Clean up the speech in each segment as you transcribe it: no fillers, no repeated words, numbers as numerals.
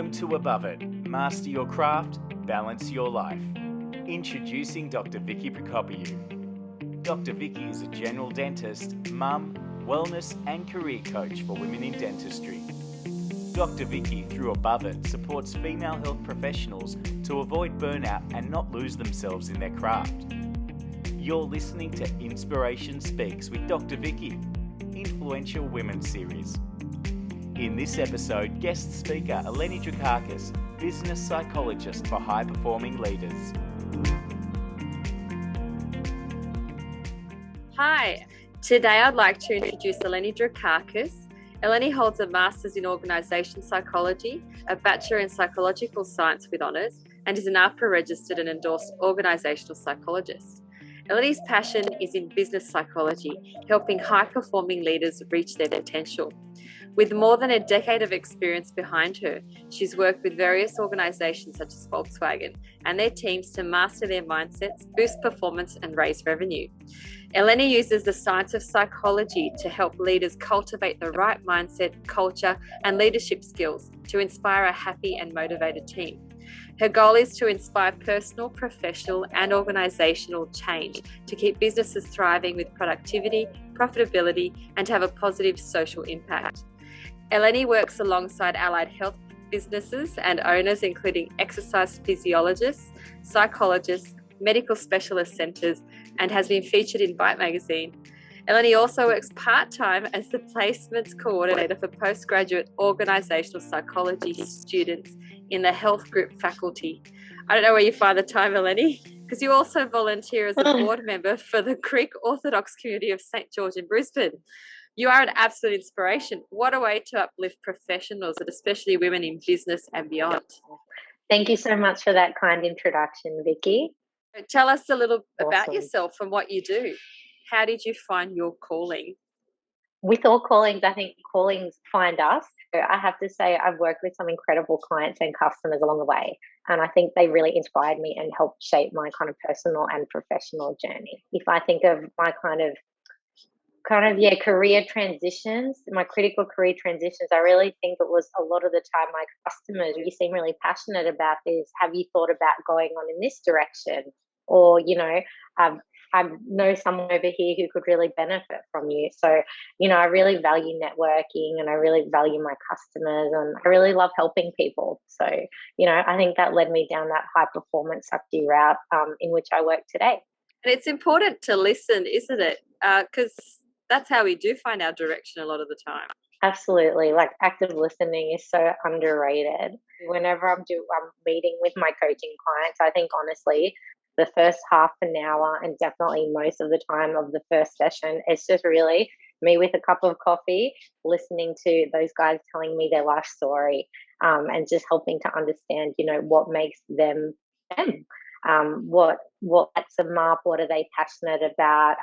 Welcome to Above It. Master your craft, balance your life. Introducing Dr. Vicky Prokopiou. Dr. Vicky is a general dentist, mum, wellness and career coach for women in dentistry. Dr. Vicky, through Above It, supports female health professionals to avoid burnout and not lose themselves in their craft. You're listening to Inspiration Speaks with Dr. Vicky, Influential Women Series. In this episode, guest speaker Eleni Drakakis, business psychologist for high-performing leaders. Hi, today I'd like to introduce Eleni Drakakis. Eleni holds a Master's in Organisation Psychology, a Bachelor in Psychological Science with honours, and is an AHPRA registered and endorsed organisational psychologist. Eleni's passion is in business psychology, helping high-performing leaders reach their potential. With more than a decade of experience behind her, she's worked with various organisations such as Volkswagen and their teams to master their mindsets, boost performance and raise revenue. Eleni uses the science of psychology to help leaders cultivate the right mindset, culture and leadership skills to inspire a happy and motivated team. Her goal is to inspire personal, professional and organisational change to keep businesses thriving with productivity, profitability and to have a positive social impact. Eleni works alongside allied health businesses and owners, including exercise physiologists, psychologists, medical specialist centres, and has been featured in Byte magazine. Eleni also works part-time as the placements coordinator for postgraduate organisational psychology students in the health group faculty. I don't know where you find the time, Eleni, because you also volunteer as a board member for the Greek Orthodox community of St. George in Brisbane. You are an absolute inspiration. What a way to uplift professionals, and especially women in business and beyond. Thank you so much for that kind introduction, Vicky. Tell us a little about yourself and what you do. How did you find your calling? With all callings, I think callings find us. I have to say I've worked with some incredible clients and customers along the way, and I think they really inspired me and helped shape my kind of personal and professional journey. If I think of my career transitions, my critical career transitions, I really think it was a lot of the time my customers, you seem really passionate about this. Have you thought about going on in this direction? Or, I know someone over here who could really benefit from you. So, I really value networking and I really value my customers and I really love helping people. So, I think that led me down that high performance Sakti route in which I work today. And it's important to listen, isn't it? Because that's how we do find our direction a lot of the time. Absolutely. Like active listening is so underrated. Whenever I'm meeting with my coaching clients, I think honestly, the first half an hour and definitely most of the time of the first session, it's just really me with a cup of coffee, listening to those guys telling me their life story and just helping to understand, what makes them them. What lights them up, what are they passionate about,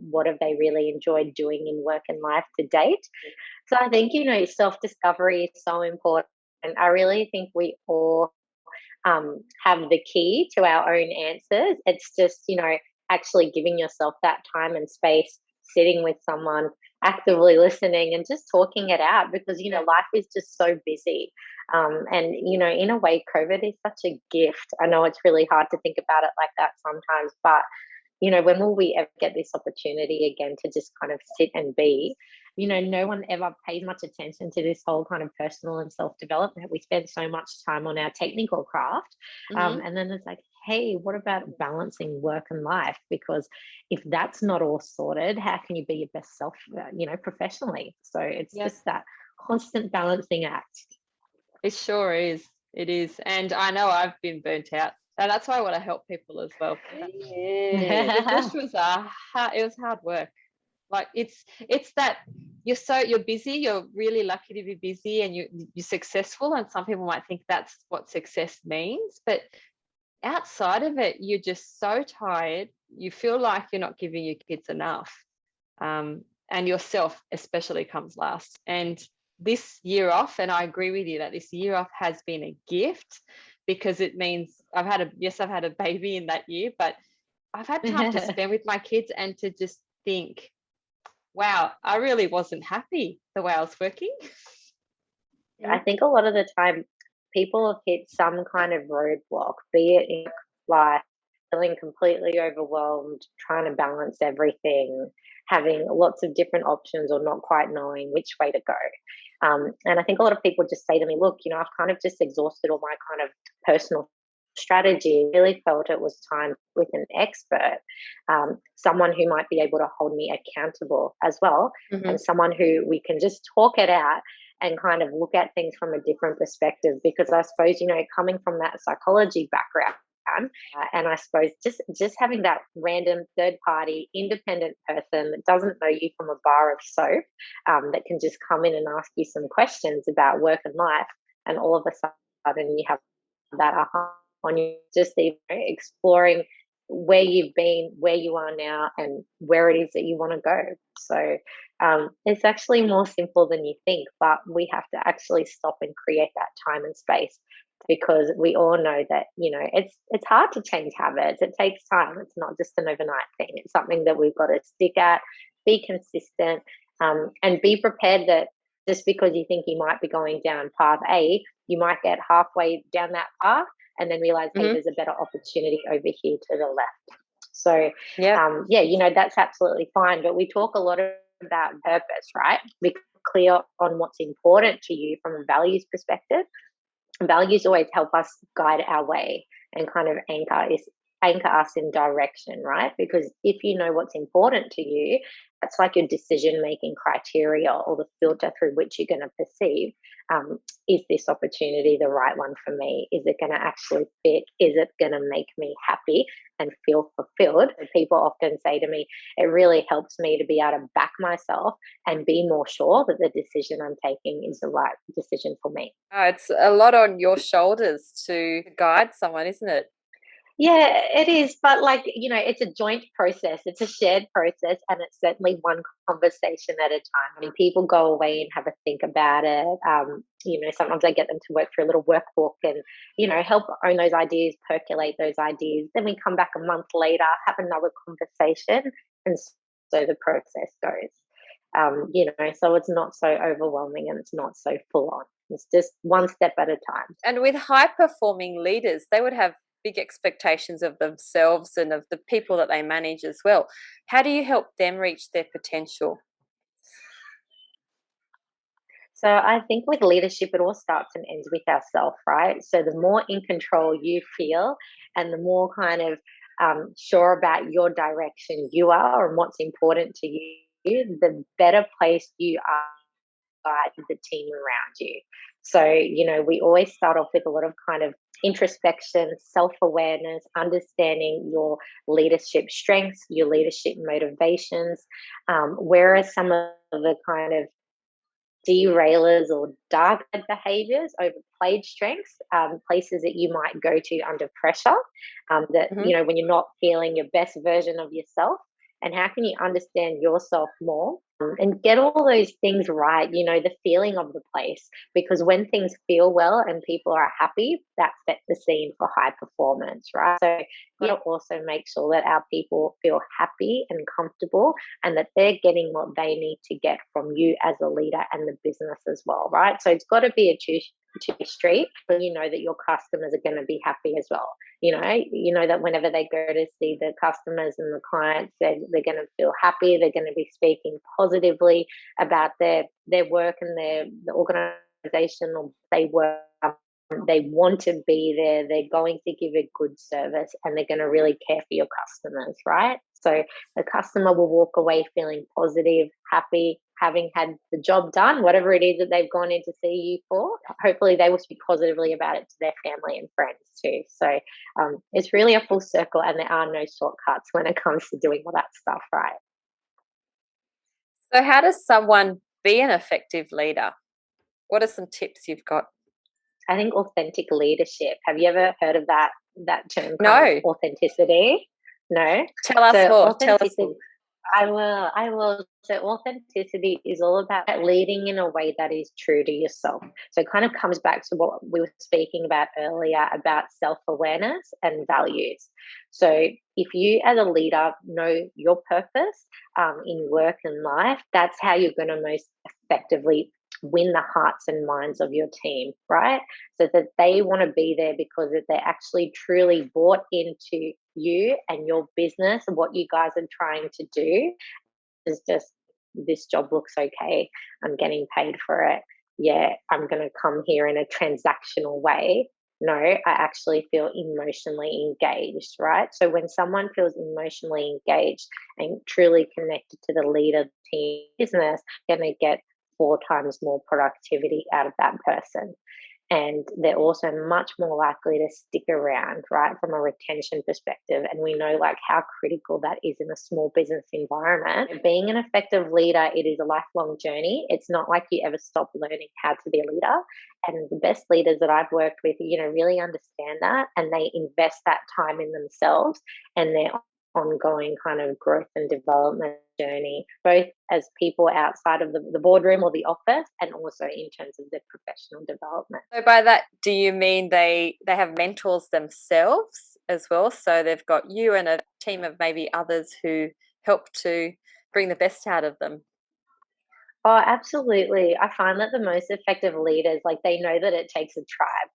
what have they really enjoyed doing in work and life to date. So I think, self-discovery is so important. And I really think we all have the key to our own answers. It's just, actually giving yourself that time and space, sitting with someone, actively listening and just talking it out because, life is just so busy. And, in a way, COVID is such a gift. I know it's really hard to think about it like that sometimes, but, when will we ever get this opportunity again to just kind of sit and be? No one ever pays much attention to this whole kind of personal and self-development. We spend so much time on our technical craft. And then it's like, hey, what about balancing work and life? Because if that's not all sorted, how can you be your best self, professionally? So it's just that constant balancing act. It sure is. It is. And I know I've been burnt out. And that's why I want to help people as well. It just was it was hard work. Like it's that you're busy, you're really lucky to be busy and you're successful. And some people might think that's what success means. But outside of it, you're just so tired. You feel like you're not giving your kids enough. And yourself especially comes last. And this year off, and I agree with you that this year off has been a gift because it means I've had a baby in that year, but I've had time to spend with my kids and to just think, wow, I really wasn't happy the way I was working. I think a lot of the time people have hit some kind of roadblock, be it in life, feeling completely overwhelmed, trying to balance everything, having lots of different options or not quite knowing which way to go. And I think a lot of people just say to me, look, I've kind of just exhausted all my kind of personal strategy. Really felt it was time with an expert, someone who might be able to hold me accountable as well, and someone who we can just talk it out and kind of look at things from a different perspective. Because I suppose, coming from that psychology background, and I suppose just having that random third party independent person that doesn't know you from a bar of soap, that can just come in and ask you some questions about work and life, and all of a sudden you have that aha on you, just exploring where you've been, where you are now, and where it is that you want to go. So it's actually more simple than you think, but we have to actually stop and create that time and space, because we all know that it's hard to change habits. It takes time. It's not just an overnight thing. It's something that we've got to stick at, be consistent, and be prepared that just because you think you might be going down path A, you might get halfway down that path and then realize, hey, there's a better opportunity over here to the left. So, that's absolutely fine. But we talk a lot about purpose, right? Be clear on what's important to you from a values perspective. Values always help us guide our way and kind of anchor us in direction, right? Because if you know what's important to you, that's like your decision-making criteria, or the filter through which you're going to perceive, is this opportunity the right one for me? Is it going to actually fit? Is it going to make me happy and feel fulfilled? And people often say to me, it really helps me to be able to back myself and be more sure that the decision I'm taking is the right decision for me. It's a lot on your shoulders to guide someone, isn't it? Yeah, it is. But it's a joint process. It's a shared process, and it's certainly one conversation at a time. I mean, people go away and have a think about it. Sometimes I get them to work through a little workbook and, help own those ideas, percolate those ideas. Then we come back a month later, have another conversation, and so the process goes. So it's not so overwhelming and it's not so full on. It's just one step at a time. And with high performing leaders, they would have big expectations of themselves and of the people that they manage as well. How do you help them reach their potential? So I think with leadership, it all starts and ends with ourselves, right? So the more in control you feel, and the more kind of sure about your direction you are and what's important to you, the better place you are guide the team around you. So, we always start off with a lot of kind of introspection, self-awareness, understanding your leadership strengths, your leadership motivations. Where are some of the kind of derailers or dark behaviors, overplayed strengths, places that you might go to under pressure, when you're not feeling your best version of yourself, and how can you understand yourself more, and get all those things right, the feeling of the place, because when things feel well and people are happy, that sets the scene for high performance, right? So you've got to also make sure that our people feel happy and comfortable, and that they're getting what they need to get from you as a leader and the business as well, right? So it's got to be a two street, but that your customers are going to be happy as well. You know that whenever they go to see the customers and the clients, they're going to feel happy. They're going to be speaking positively about their work and the organization, or they work. They want to be there. They're going to give a good service, and they're going to really care for your customers, right? So the customer will walk away feeling positive, happy, having had the job done, whatever it is that they've gone in to see you for. Hopefully they will speak positively about it to their family and friends too. So it's really a full circle, and there are no shortcuts when it comes to doing all that stuff, right? So how does someone be an effective leader? What are some tips you've got? I think authentic leadership. Have you ever heard of that term? No. Authenticity? No? Tell us more. Tell us more. I will. So authenticity is all about leading in a way that is true to yourself. So it kind of comes back to what we were speaking about earlier about self-awareness and values. So if you as a leader know your purpose in work and life, that's how you're going to most effectively win the hearts and minds of your team, right? So that they want to be there because they're actually truly bought into you and your business and what you guys are trying to do. Is just, this job looks okay, I'm getting paid for it. Yeah, I'm going to come here in a transactional way. No, I actually feel emotionally engaged, right? So when someone feels emotionally engaged and truly connected to the leader, team, business, going to get 4 times more productivity out of that person. And they're also much more likely to stick around, right, from a retention perspective. And we know like how critical that is in a small business environment. Being an effective leader, it is a lifelong journey. It's not like you ever stop learning how to be a leader. And the best leaders that I've worked with, really understand that, and they invest that time in themselves and their ongoing kind of growth and development journey, both as people outside of the boardroom or the office, and also in terms of their professional development. So by that, do you mean they have mentors themselves as well? So they've got you and a team of maybe others who help to bring the best out of them? Oh, absolutely. I find that the most effective leaders, like they know that it takes a tribe,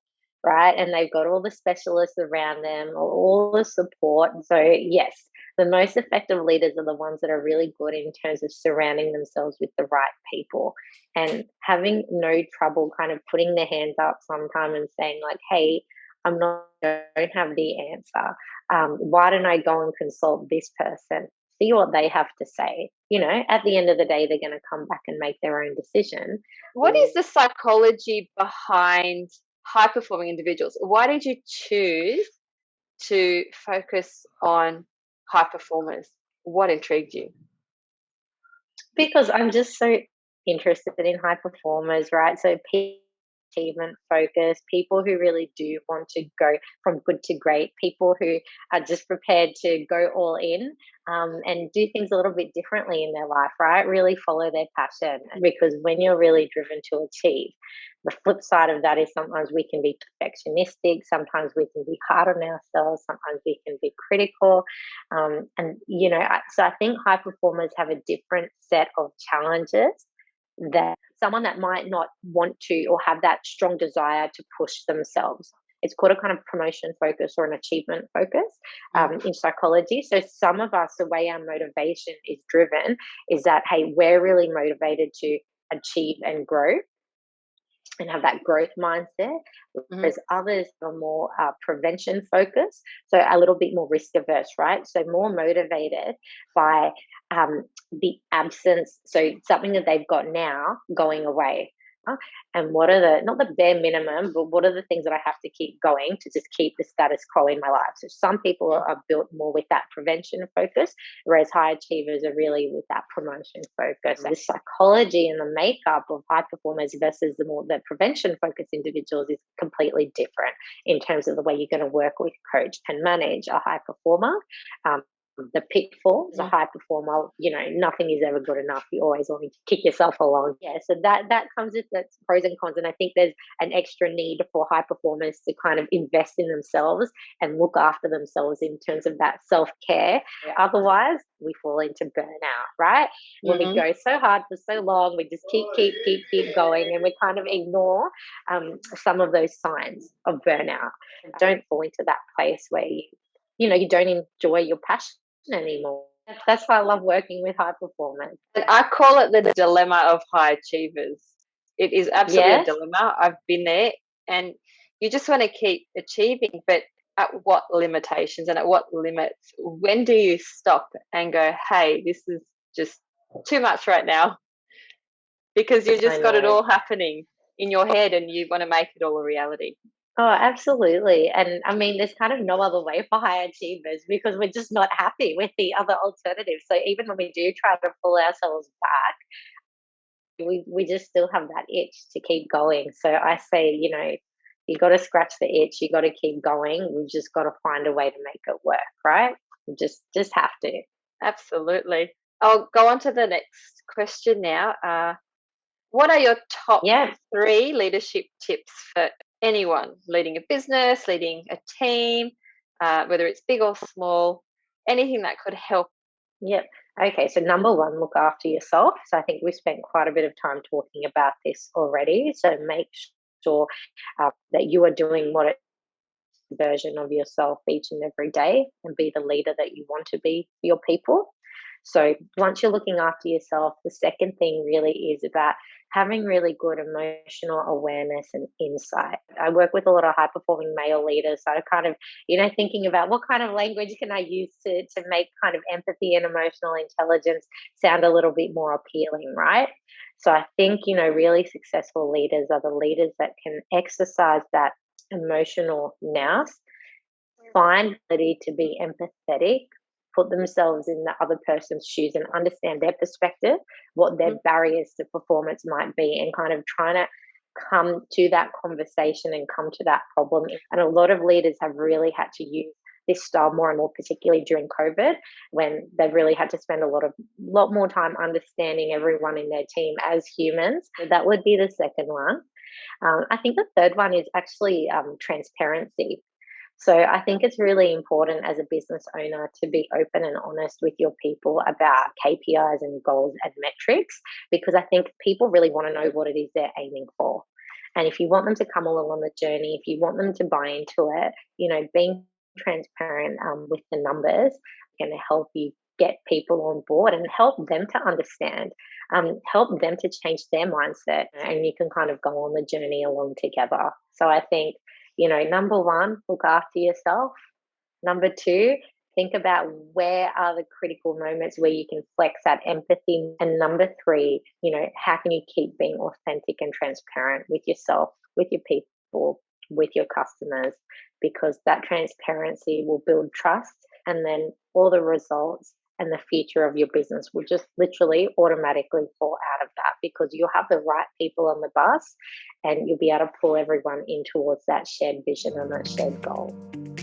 right? And they've got all the specialists around them, all the support. So, yes, the most effective leaders are the ones that are really good in terms of surrounding themselves with the right people and having no trouble kind of putting their hands up sometime and saying, like, hey, I don't have the answer. Why don't I go and consult this person? See what they have to say. At the end of the day, they're going to come back and make their own decision. What is the psychology behind high performing individuals? Why did you choose to focus on high performers? What intrigued you? Because I'm just so interested in high performers, right? So achievement focused, people who really do want to go from good to great, people who are just prepared to go all in and do things a little bit differently in their life, right? Really follow their passion. Because when you're really driven to achieve, the flip side of that is sometimes we can be perfectionistic, sometimes we can be hard on ourselves, sometimes we can be critical. So I think high performers have a different set of challenges that someone that might not want to or have that strong desire to push themselves. It's called a kind of promotion focus or an achievement focus in psychology. So some of us, the way our motivation is driven is that, hey, we're really motivated to achieve and grow and have that growth mindset, whereas others are more prevention focused, so a little bit more risk averse, right? So more motivated by the absence, so something that they've got now going away. And what are not the bare minimum, but what are the things that I have to keep going to just keep the status quo in my life? So some people are built more with that prevention focus, whereas high achievers are really with that promotion focus. The psychology and the makeup of high performers versus the prevention focused individuals is completely different in terms of the way you're going to work with, coach, and manage a high performer. The pitfalls, a high performer, nothing is ever good enough. You always want to kick yourself along. Yeah, so that comes with that's pros and cons. And I think there's an extra need for high performers to kind of invest in themselves and look after themselves in terms of that self-care. Otherwise, we fall into burnout, right? When we go so hard for so long, we just keep going, and we kind of ignore some of those signs of burnout. Don't fall into that place where you don't enjoy your passion anymore. That's why I love working with high performers. And I call it the dilemma of high achievers. It is absolutely a dilemma. I've been there, and you just want to keep achieving, but at what limitations and at what limits? When do you stop and go, hey, this is just too much right now? Because you've just got it all happening in your head and you want to make it all a reality. Oh, absolutely. And I mean, there's kind of no other way for high achievers because we're just not happy with the other alternatives. So even when we do try to pull ourselves back, we just still have that itch to keep going. So I say, you got to scratch the itch. You got to keep going. We just got to find a way to make it work, right? We just have to. Absolutely. I'll go on to the next question now. What are your top 3 leadership tips for anyone leading a business, leading a team, whether it's big or small, anything that could help? Yep. Okay, so number one, look after yourself. So I think we spent quite a bit of time talking about this already. So make sure that you are doing what it version of yourself each and every day and be the leader that you want to be for your people. So once you're looking after yourself, the second thing really is about having really good emotional awareness and insight. I work with a lot of high performing male leaders. So I kind of, thinking about what kind of language can I use to make kind of empathy and emotional intelligence sound a little bit more appealing, right? So I think, really successful leaders are the leaders that can exercise that emotional nous, find ability to be empathetic, put themselves in the other person's shoes and understand their perspective, what their barriers to performance might be, and kind of trying to come to that conversation and come to that problem. And a lot of leaders have really had to use this style more and more, particularly during COVID, when they've really had to spend a lot more time understanding everyone in their team as humans. So that would be the second one. I think the third one is actually transparency. So I think it's really important as a business owner to be open and honest with your people about KPIs and goals and metrics, because I think people really want to know what it is they're aiming for. And if you want them to come along on the journey, if you want them to buy into it, being transparent with the numbers can help you get people on board and help them to understand, help them to change their mindset, and you can kind of go on the journey along together. So I think, number one, look after yourself. Number two, think about where are the critical moments where you can flex that empathy. And number three, how can you keep being authentic and transparent with yourself, with your people, with your customers, because that transparency will build trust, and then all the results and the future of your business will just literally automatically fall out of that, because you'll have the right people on the bus and you'll be able to pull everyone in towards that shared vision and that shared goal.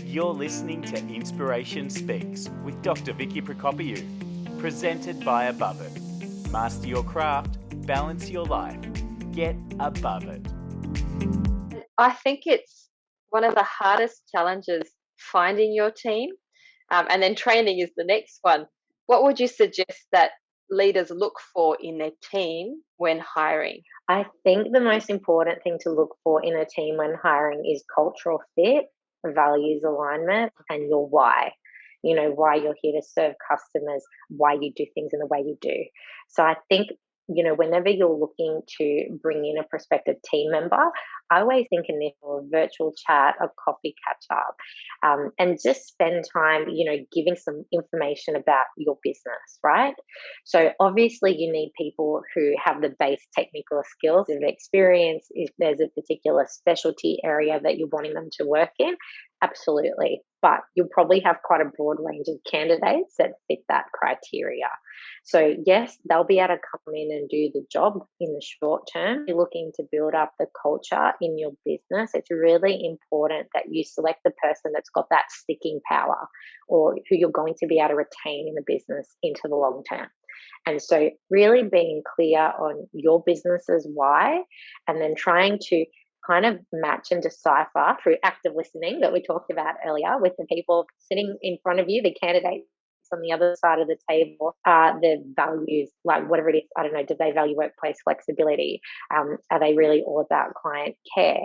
You're listening to Inspiration Speaks with Dr. Vicky Prokopiou, presented by Above It. Master your craft, balance your life, get above it. I think it's one of the hardest challenges, finding your team, and then training is the next one. What would you suggest that leaders look for in their team when hiring? I think the most important thing to look for in a team when hiring is cultural fit, values alignment, and your why. Why you're here to serve customers, why you do things in the way you do. So I think, whenever you're looking to bring in a prospective team member, I always think initial virtual chat, a coffee catch up, and just spend time, giving some information about your business, right? So obviously you need people who have the base technical skills and experience. If there's a particular specialty area that you're wanting them to work in, absolutely. But you'll probably have quite a broad range of candidates that fit that criteria. So yes, they'll be able to come in and do the job in the short term. You're looking to build up the culture in your business. It's really important that you select the person that's got that sticking power, or who you're going to be able to retain in the business into the long term. And so really being clear on your business's why, and then trying to kind of match and decipher through active listening that we talked about earlier with the people sitting in front of you, the candidates on the other side of the table, the values, like whatever it is. I don't know, do they value workplace flexibility? Are they really all about client care?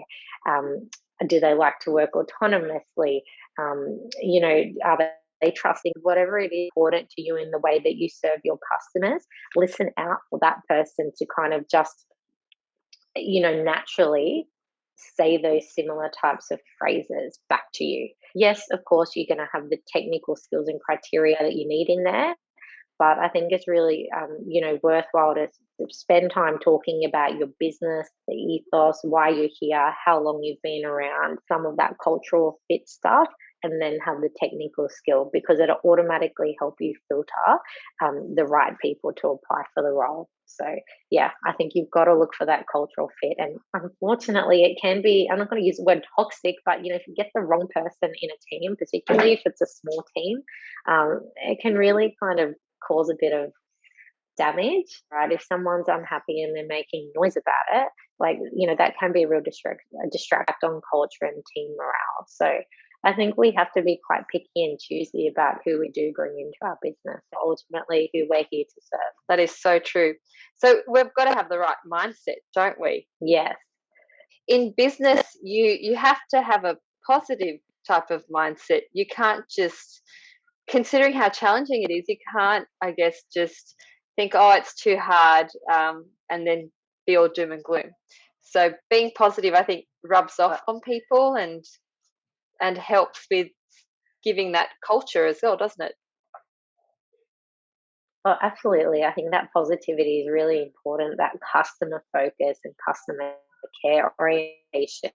Do they like to work autonomously? Are they trusting? Whatever it is important to you in the way that you serve your customers, listen out for that person to kind of just, naturally say those similar types of phrases back to you. Yes, of course, you're going to have the technical skills and criteria that you need in there, but I think it's really, worthwhile to spend time talking about your business, the ethos, why you're here, how long you've been around, some of that cultural fit stuff, and then have the technical skill, because it'll automatically help you filter the right people to apply for the role. So yeah, I think you've got to look for that cultural fit. And unfortunately, it can be, I'm not going to use the word toxic, but if you get the wrong person in a team, particularly if it's a small team, it can really kind of cause a bit of damage, right? If someone's unhappy and they're making noise about it, that can be a real distract on culture and team morale. So I think we have to be quite picky and choosy about who we do bring into our business, ultimately who we're here to serve. That is so true. So we've got to have the right mindset, don't we? Yes. In business, you have to have a positive type of mindset. You can't just, considering how challenging it is, you can't, I guess, just think, oh, it's too hard, and then be all doom and gloom. So being positive, I think, rubs off on people and helps with giving that culture as well, doesn't it? Oh, absolutely. I think that positivity is really important, that customer focus and customer care orientation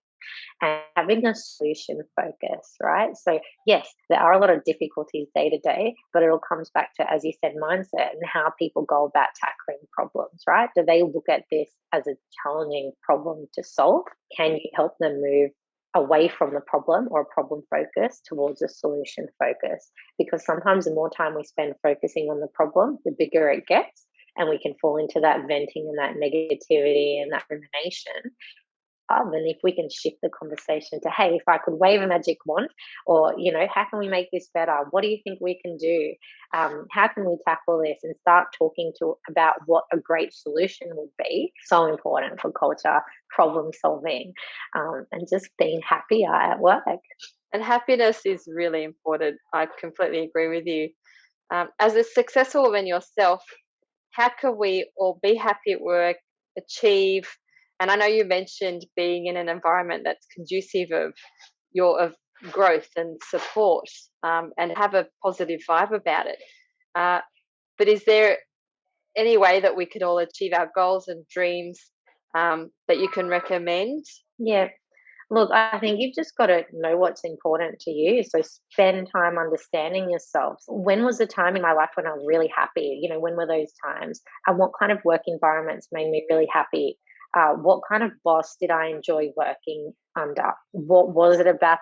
and having a solution focus, right? So, yes, there are a lot of difficulties day to day, but it all comes back to, as you said, mindset and how people go about tackling problems, right? Do they look at this as a challenging problem to solve? Can you help them move away from the problem or a problem focus towards a solution focus? Because sometimes the more time we spend focusing on the problem, the bigger it gets. And we can fall into that venting and that negativity and that rumination. And if we can shift the conversation to, hey, if I could wave a magic wand, or, how can we make this better? What do you think we can do? How can we tackle this? And start talking about what a great solution would be. So important for culture, problem solving, and just being happier at work. And happiness is really important. I completely agree with you. As a successful woman yourself, how can we all be happy at work, achieve? And I know you mentioned being in an environment that's conducive of growth and support, and have a positive vibe about it. But is there any way that we could all achieve our goals and dreams, that you can recommend? Yeah. Look, I think you've just got to know what's important to you. So spend time understanding yourself. When was the time in my life when I was really happy? When were those times? And what kind of work environments made me really happy? What kind of boss did I enjoy working under? What was it about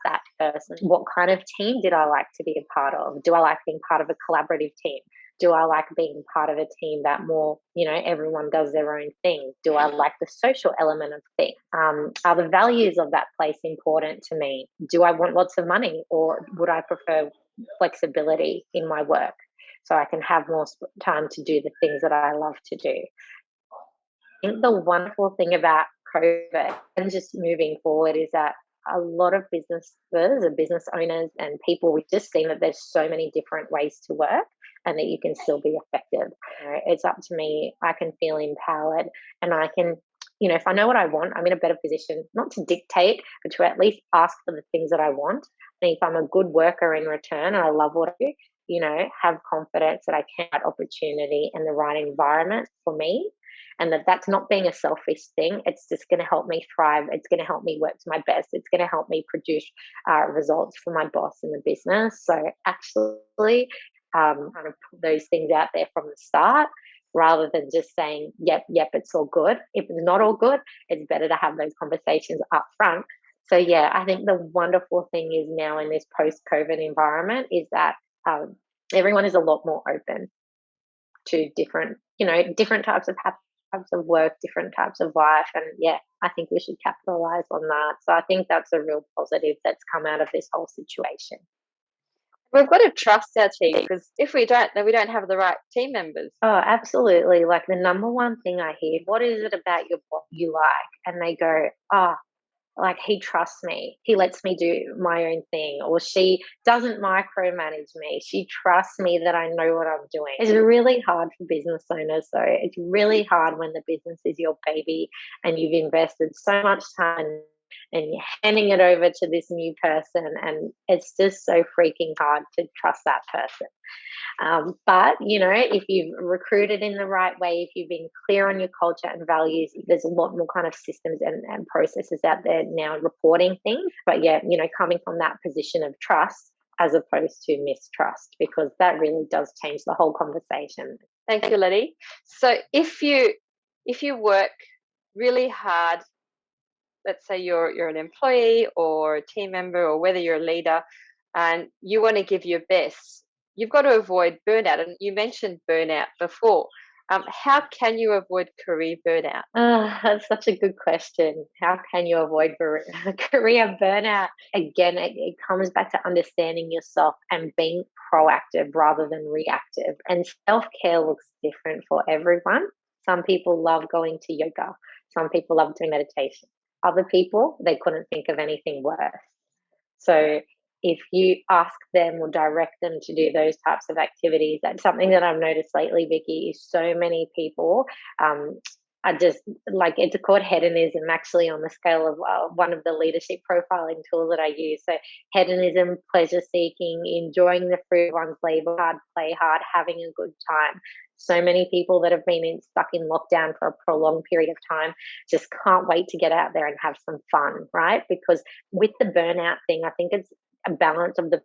that person? What kind of team did I like to be a part of? Do I like being part of a collaborative team? Do I like being part of a team that more, everyone does their own thing? Do I like the social element of things? Are the values of that place important to me? Do I want lots of money, or would I prefer flexibility in my work so I can have more time to do the things that I love to do? I think the wonderful thing about COVID and just moving forward is that a lot of businesses and business owners and people, we've just seen that there's so many different ways to work and that you can still be effective. It's up to me. I can feel empowered, and I can, if I know what I want, I'm in a better position, not to dictate, but to at least ask for the things that I want. And if I'm a good worker in return and I love what I do, have confidence that I can have opportunity and the right environment for me. And that's not being a selfish thing. It's just going to help me thrive. It's going to help me work to my best. It's going to help me produce results for my boss in the business. So actually, kind of put those things out there from the start, rather than just saying, yep, it's all good. If it's not all good, it's better to have those conversations up front. So yeah, I think the wonderful thing is now in this post-COVID environment is that everyone is a lot more open to different types of work, different types of life. And yeah, I think we should capitalize on that. So I think that's a real positive that's come out of this whole situation. We've got to trust our team, because if we don't, then we don't have the right team members. Oh, absolutely. Like the number one thing I hear, what is it about your boss you like? And they go, like he trusts me. He lets me do my own thing, or she doesn't micromanage me. She trusts me that I know what I'm doing. It's really hard for business owners, though. It's really hard when the business is your baby and you've invested so much time and you're handing it over to this new person, and it's just so freaking hard to trust that person. But, if you've recruited in the right way, if you've been clear on your culture and values, there's a lot more kind of systems and processes out there now reporting things. But yeah, coming from that position of trust as opposed to mistrust, because that really does change the whole conversation. Thank you, Letty. So if you work really hard, let's say you're an employee or a team member, or whether you're a leader, and you want to give your best, you've got to avoid burnout. And you mentioned burnout before. How can you avoid career burnout? That's such a good question. How can you avoid career burnout? Again, it comes back to understanding yourself and being proactive rather than reactive. And self care looks different for everyone. Some people love going to yoga, some people love doing meditation. Other people, they couldn't think of anything worse. So if you ask them or direct them to do those types of activities, that's something that I've noticed lately, Vicky, is so many people are just like, it's called hedonism, actually, on the scale of one of the leadership profiling tools that I use. So hedonism, pleasure seeking, enjoying the fruit of one's labor, hard, play hard, having a good time. So many people that have been stuck in lockdown for a prolonged period of time just can't wait to get out there and have some fun, right? Because with the burnout thing, I think it's a balance of the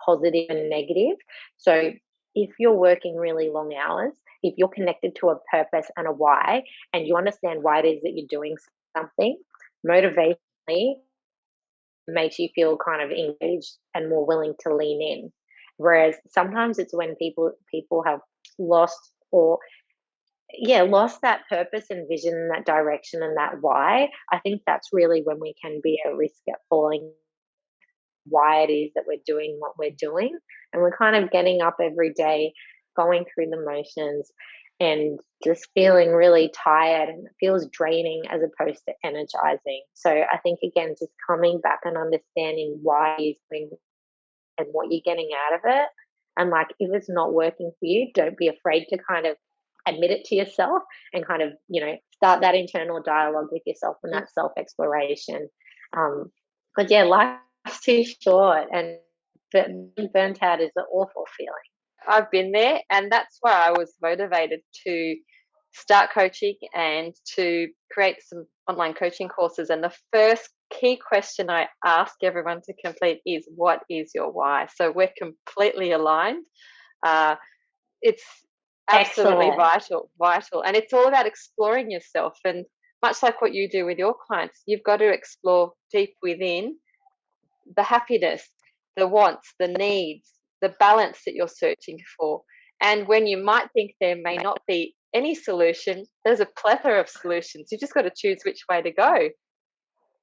positive and negative. So if you're working really long hours, if you're connected to a purpose and a why, and you understand why it is that you're doing something, motivationally makes you feel kind of engaged and more willing to lean in. Whereas sometimes it's when people have lost or lost that purpose and vision and that direction and that why. I think that's really when we can be at risk at falling why it is that we're doing what we're doing. And we're kind of getting up every day, going through the motions and just feeling really tired, and it feels draining as opposed to energizing. So I think, again, just coming back and understanding why you're doing and what you're getting out of it. And like, if it's not working for you, don't be afraid to kind of admit it to yourself and kind of, start that internal dialogue with yourself and that self exploration. But yeah, life's too short, and being burnt out is an awful feeling. I've been there, and that's why I was motivated to start coaching and to create some online coaching courses. And the first key question I ask everyone to complete is, what is your why? So we're completely aligned. It's absolutely vital. And it's all about exploring yourself. And much like what you do with your clients, you've got to explore deep within the happiness, the wants, the needs, the balance that you're searching for. And when you might think there may not be any solution, there's a plethora of solutions. You've just got to choose which way to go.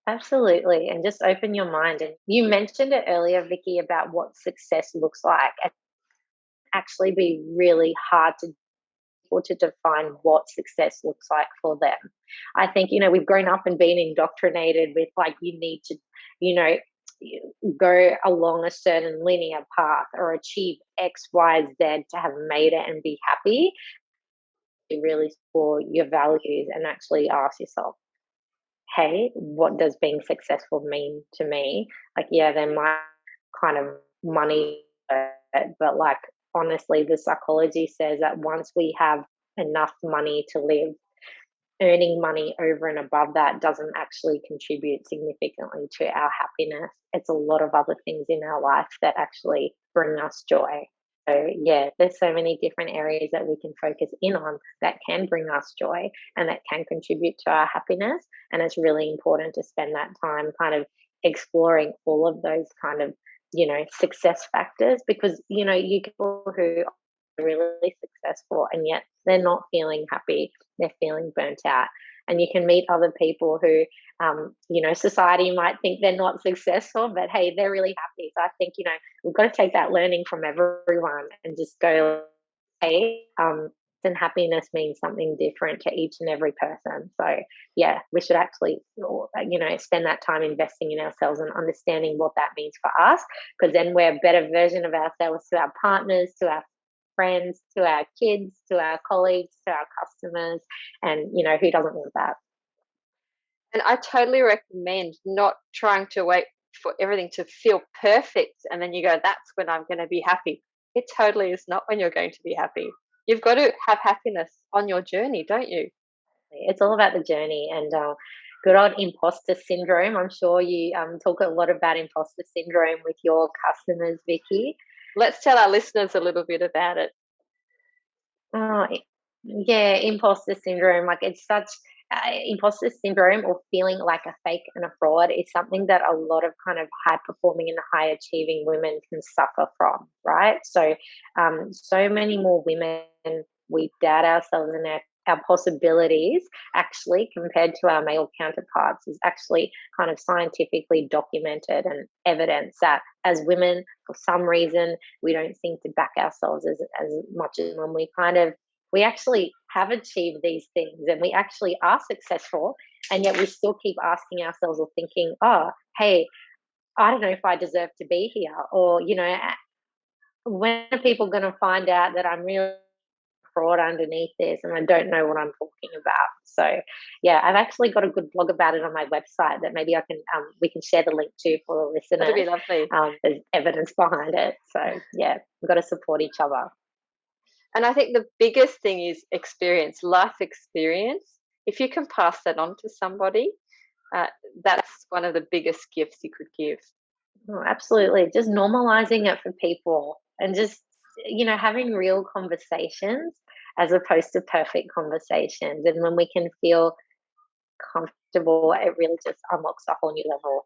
Absolutely. And just open your mind. And you mentioned it earlier, Vicky, about what success looks like, and actually be really hard to define what success looks like for them. I think, we've grown up and been indoctrinated with like, you need to, go along a certain linear path or achieve X, Y, Z to have made it and be happy. You really explore your values and actually ask yourself, hey, what does being successful mean to me? Like, yeah, there might kind of money, but like, honestly, the psychology says that once we have enough money to live, earning money over and above that doesn't actually contribute significantly to our happiness. It's a lot of other things in our life that actually bring us joy. So yeah, there's so many different areas that we can focus in on that can bring us joy and that can contribute to our happiness. And it's really important to spend that time kind of exploring all of those kind of, success factors, because, you people who are really successful and yet they're not feeling happy, they're feeling burnt out. And you can meet other people who, society might think they're not successful, but hey, they're really happy. So I think, we've got to take that learning from everyone and just go, hey, and happiness means something different to each and every person. So yeah, we should actually, spend that time investing in ourselves and understanding what that means for us, because then we're a better version of ourselves to our partners, to our friends, to our kids, to our colleagues, to our customers, and who doesn't want that? And I totally recommend not trying to wait for everything to feel perfect and then you go, that's when I'm going to be happy. It totally is not when you're going to be happy. You've got to have happiness on your journey, don't you? It's all about the journey. And good old imposter syndrome. I'm sure you talk a lot about imposter syndrome with your customers, Vicky. Let's tell our listeners a little bit about it. Oh, yeah, imposter syndrome. Like, it's such imposter syndrome, or feeling like a fake and a fraud, is something that a lot of kind of high performing and high achieving women can suffer from, right? So, so many more women we doubt ourselves and our possibilities, actually, compared to our male counterparts, is actually kind of scientifically documented and evidence that as women, for some reason, we don't seem to back ourselves as much as when we actually have achieved these things and we actually are successful, and yet we still keep asking ourselves or thinking, oh, hey, I don't know if I deserve to be here, or, when are people going to find out that I'm really fraud underneath this and I don't know what I'm talking about? So yeah, I've actually got a good blog about it on my website that maybe I can we can share the link to for the listeners. That'd be lovely. There's evidence behind it. So yeah, we've got to support each other. And I think the biggest thing is experience, life experience. If you can pass that on to somebody, that's one of the biggest gifts you could give. Oh, absolutely. Just normalizing it for people and just, having real conversations as opposed to perfect conversations. And when we can feel comfortable, it really just unlocks a whole new level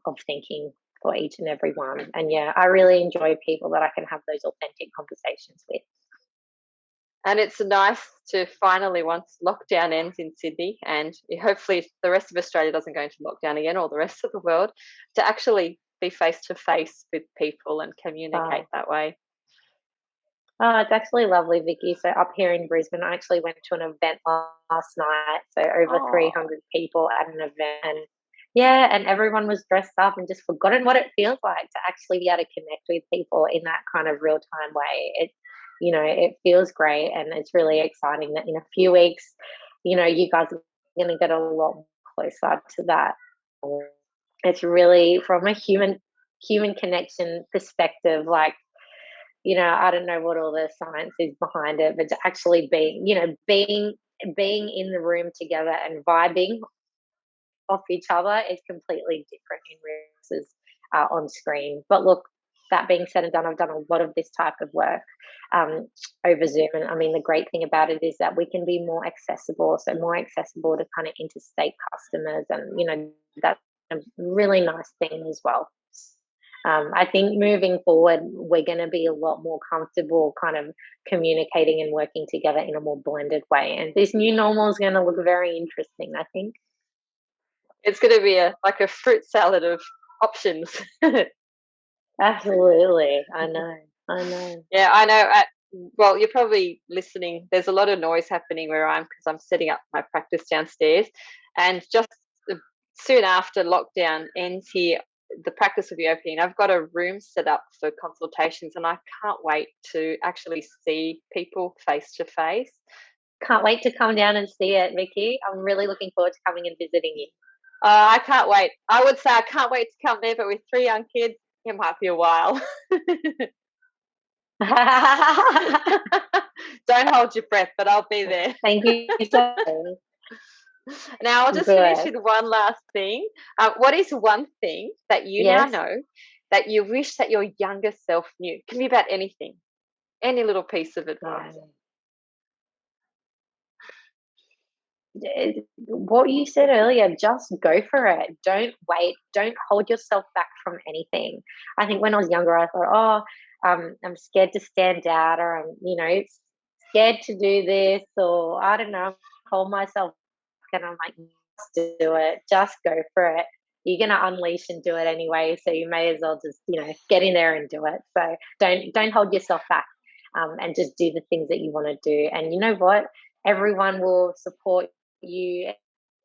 of thinking for each and every one. And yeah, I really enjoy people that I can have those authentic conversations with. And it's nice to finally, once lockdown ends in Sydney, and hopefully the rest of Australia doesn't go into lockdown again, or the rest of the world, to actually be face to face with people and communicate that way. Oh, it's actually lovely, Vicky. So up here in Brisbane, I actually went to an event last night. So over 300 people at an event. And yeah, and everyone was dressed up and just forgotten what it feels like to actually be able to connect with people in that kind of real time way. It feels great, and it's really exciting that in a few weeks, you guys are going to get a lot closer to that. It's really from a human connection perspective, like, I don't know what all the science is behind it, but to actually being in the room together and vibing off each other is completely different in real versus on screen. But look, that being said and done, I've done a lot of this type of work over Zoom. And I mean, the great thing about it is that we can be more accessible to kind of interstate customers. And, that's a really nice thing as well. I think moving forward, we're going to be a lot more comfortable kind of communicating and working together in a more blended way. And this new normal is going to look very interesting, I think. It's going to be like a fruit salad of options. Absolutely. I know. Yeah, I know. Well, you're probably listening. There's a lot of noise happening where I am because I'm setting up my practice downstairs. And just soon after lockdown ends here, the practice will be opening. I've got a room set up for consultations, and I can't wait to actually see people face to face. Can't wait to come down and see it, Vicky. I'm really looking forward to coming and visiting you. I can't wait. I would say I can't wait to come there, but with 3 young kids, it might be a while. Don't hold your breath, but I'll be there. Thank you so much. Now, I'll just finish with one last thing. What is one thing that you now know that you wish that your younger self knew? It can be about anything, any little piece of advice. What you said earlier, just go for it. Don't wait. Don't hold yourself back from anything. I think when I was younger, I thought, I'm scared to stand out, or I'm, scared to do this, or I don't know, hold myself back, and I'm like, just do it. Just go for it. You're going to unleash and do it anyway, so you may as well just, get in there and do it. So don't hold yourself back, and just do the things that you want to do. And you know what? Everyone will support you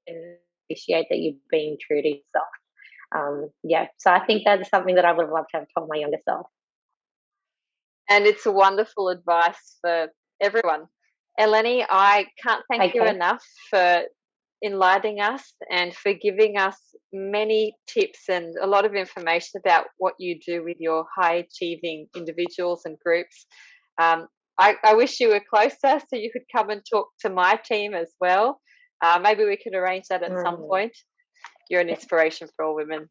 and appreciate that you're being true to yourself. So I think that's something that I would have loved to have told my younger self. And it's a wonderful advice for everyone. Eleni, I can't thank you enough for enlightening us and for giving us many tips and a lot of information about what you do with your high achieving individuals and groups. I wish you were closer so you could come and talk to my team as well. Maybe we could arrange that at some point. You're an inspiration for all women.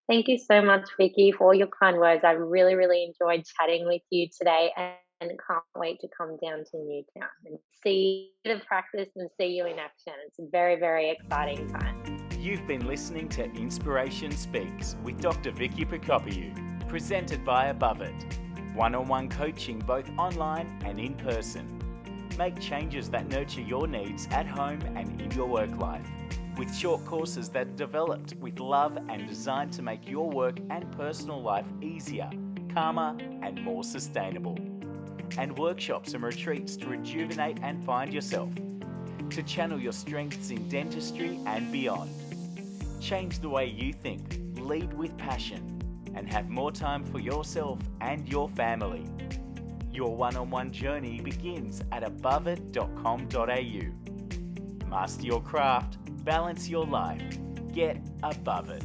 Thank you so much, Vicky, for all your kind words. I really, really enjoyed chatting with you today, and can't wait to come down to Newtown and see the practice and see you in action. It's a very, very exciting time. You've been listening to Inspiration Speaks with Dr. Vicky Prokopiou, presented by Above It. One-on-one coaching both online and in person. Make changes that nurture your needs at home and in your work life, with short courses that are developed with love and designed to make your work and personal life easier, calmer, and more sustainable. And workshops and retreats to rejuvenate and find yourself, to channel your strengths in dentistry and beyond. Change the way you think, lead with passion, and have more time for yourself and your family. Your one-on-one journey begins at aboveit.com.au. Master your craft, balance your life, get above it.